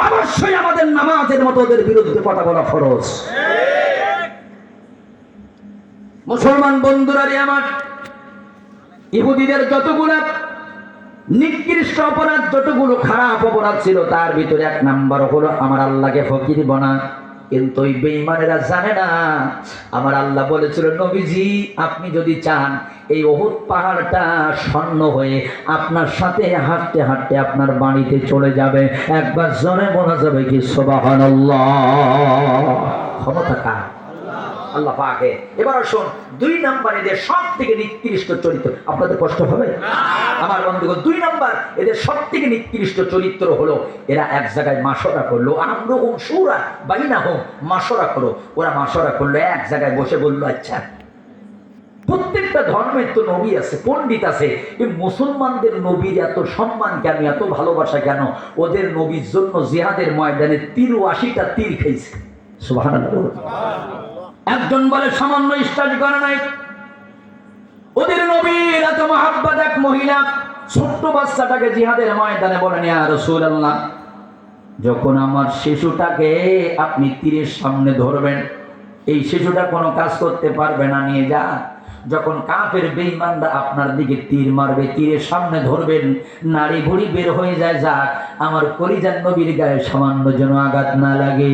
অবশ্যই আমাদের নামাজের মতো ওদের বিরুদ্ধে কথা বলা ফরজ। মুসলমান বন্ধুরা রে আমার, ইহুদিদের যতগুলো নিকৃষ্ট অপরাধ, যতগুলো খারাপ অপরাধ ছিল, তার ভিতরে এক নাম্বার হলো আমার আল্লাহকে ফকির বানা। কিন্তু ওই বেঈমানেরা জানে না, আমার আল্লাহ বলেছিল, নবীজি আপনি যদি চান এই উহুদ পাহাড়টা স্বর্ণ হয়ে আপনার সাথে হাঁটতে হাঁটতে আপনার বাড়িতে চলে যাবে। একবার জোরে বলা যাবে কি সুবহানাল্লাহ? ক্ষমতা কার? আল্লাহ পাকের। এবার আসুন 2 নাম্বার এদের সবথেকে নিকৃষ্ট চরিত্র। আপনাদের কষ্ট হবে আমার বন্ধুগণ? 2 নাম্বার এদের সবথেকে নিকৃষ্ট চরিত্র হলো এরা এক জায়গায় মাশওয়ারা করলো, আমরুহুম শুরা বাইনাহুম, মাশওয়ারা করো। ওরা মাশওয়ারা করলো, এক জায়গায় বসে বললো, আচ্ছা প্রত্যেকটা ধর্মের তো নবী আছে, পণ্ডিত আছে, এই মুসলমানদের নবীর এত সম্মান কেন, এত ভালোবাসা কেন? ওদের নবীর জন্য জিহাদের ময়দানে 83টা তীর খেয়েছে। সুবহানাল্লাহ। একজন বলে সামান্য স্টাডি করে নাই। ওদের নবীর এত মহাব্বত, এক মহিলা ছোট্ট বাচ্চাটাকে জিহাদের ময়দানে বলেন, ইয়া রাসূলুল্লাহ, যখন আমার শিশুটাকে আপনি তীরের সামনে ধরবেন, এই শিশুটা কোনো কাজ করতে পারবে না, নিয়ে যা। যখন কাফের বেঈমানরা আপনার দিকে তীর মারবে, তীরের সামনে ধরবেন, নাড়ি ভুড়ি বের হয়ে যায়, যাক আমার কলিজার নবীর গায়ে সামান্য যেন আঘাত না লাগে।